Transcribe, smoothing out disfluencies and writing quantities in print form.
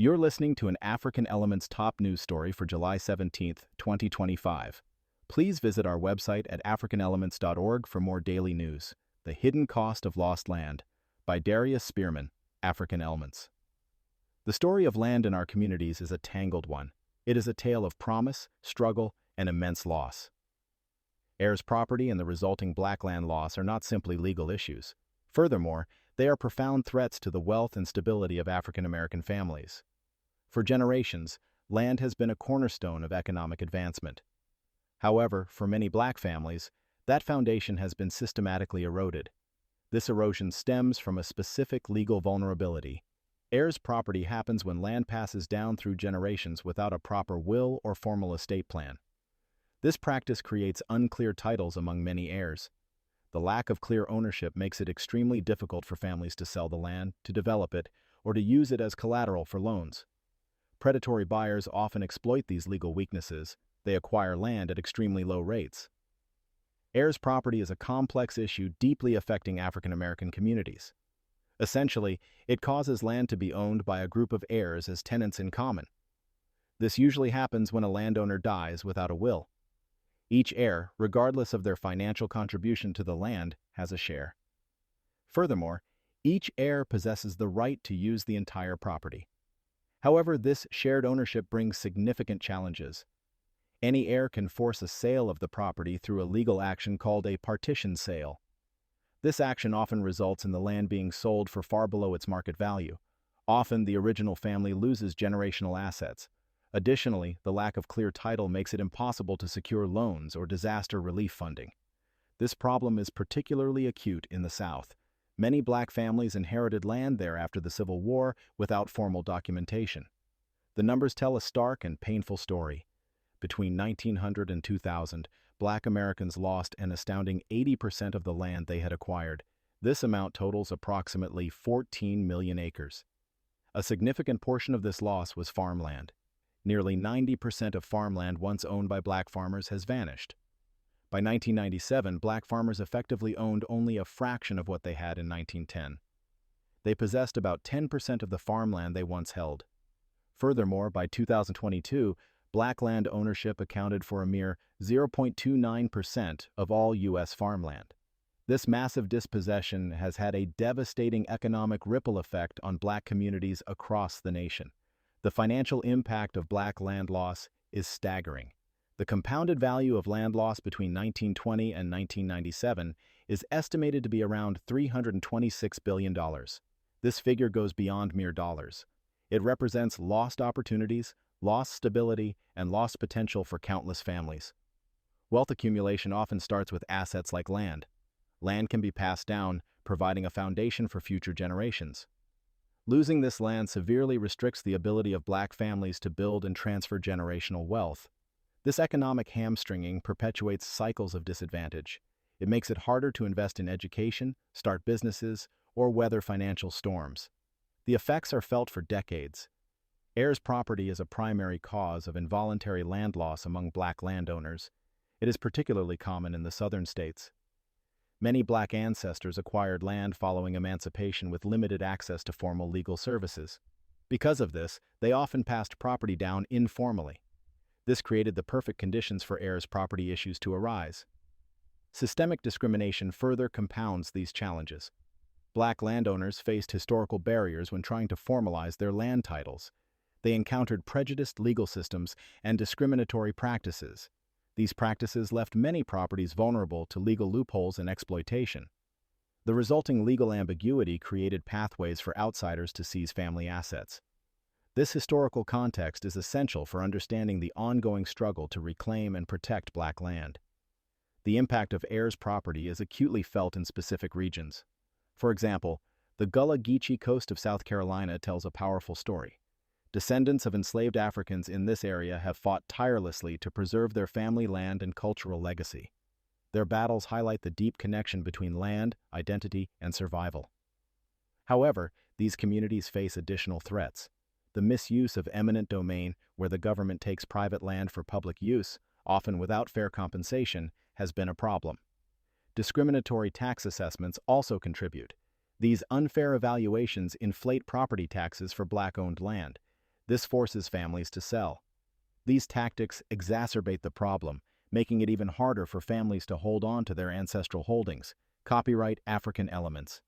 You're listening to an African Elements top news story for July 17th, 2025. Please visit our website at africanelements.org for more daily news. The Hidden Cost of Lost Land by Darius Spearman, African Elements. The story of land in our communities is a tangled one. It is a tale of promise, struggle, and immense loss. Heirs property and the resulting black land loss are not simply legal issues. Furthermore, they are profound threats to the wealth and stability of African American families. For generations, land has been a cornerstone of economic advancement. However, for many black families, that foundation has been systematically eroded. This erosion stems from a specific legal vulnerability. Heirs property happens when land passes down through generations without a proper will or formal estate plan. This practice creates unclear titles among many heirs. The lack of clear ownership makes it extremely difficult for families to sell the land, to develop it, or to use it as collateral for loans. Predatory buyers often exploit these legal weaknesses. They acquire land at extremely low rates. Heirs property is a complex issue deeply affecting African American communities. Essentially, it causes land to be owned by a group of heirs as tenants in common. This usually happens when a landowner dies without a will. Each heir, regardless of their financial contribution to the land, has a share. Furthermore, each heir possesses the right to use the entire property. However, this shared ownership brings significant challenges. Any heir can force a sale of the property through a legal action called a partition sale. This action often results in the land being sold for far below its market value. Often, the original family loses generational assets. Additionally, the lack of clear title makes it impossible to secure loans or disaster relief funding. This problem is particularly acute in the South. Many black families inherited land there after the Civil War without formal documentation. The numbers tell a stark and painful story. Between 1900 and 2000, black Americans lost an astounding 80% of the land they had acquired. This amount totals approximately 14 million acres. A significant portion of this loss was farmland. Nearly 90% of farmland once owned by black farmers has vanished. By 1997, black farmers effectively owned only a fraction of what they had in 1910. They possessed about 10% of the farmland they once held. Furthermore, by 2022, black land ownership accounted for a mere 0.29% of all U.S. farmland. This massive dispossession has had a devastating economic ripple effect on black communities across the nation. The financial impact of black land loss is staggering. The compounded value of land loss between 1920 and 1997 is estimated to be around $326 billion. This figure goes beyond mere dollars. It represents lost opportunities, lost stability, and lost potential for countless families. Wealth accumulation often starts with assets like land. Land can be passed down, providing a foundation for future generations. Losing this land severely restricts the ability of black families to build and transfer generational wealth. This economic hamstringing perpetuates cycles of disadvantage. It makes it harder to invest in education, start businesses, or weather financial storms. The effects are felt for decades. Heirs property is a primary cause of involuntary land loss among black landowners. It is particularly common in the southern states. Many black ancestors acquired land following emancipation with limited access to formal legal services. Because of this, they often passed property down informally. This created the perfect conditions for heirs property issues to arise. Systemic discrimination further compounds these challenges. Black landowners faced historical barriers when trying to formalize their land titles. They encountered prejudiced legal systems and discriminatory practices. These practices left many properties vulnerable to legal loopholes and exploitation. The resulting legal ambiguity created pathways for outsiders to seize family assets. This historical context is essential for understanding the ongoing struggle to reclaim and protect black land. The impact of heirs property is acutely felt in specific regions. For example, the Gullah Geechee coast of South Carolina tells a powerful story. Descendants of enslaved Africans in this area have fought tirelessly to preserve their family land and cultural legacy. Their battles highlight the deep connection between land, identity, and survival. However, these communities face additional threats. The misuse of eminent domain, where the government takes private land for public use, often without fair compensation, has been a problem. Discriminatory tax assessments also contribute. These unfair evaluations inflate property taxes for black-owned land. This forces families to sell. These tactics exacerbate the problem, making it even harder for families to hold on to their ancestral holdings. Copyright African Elements.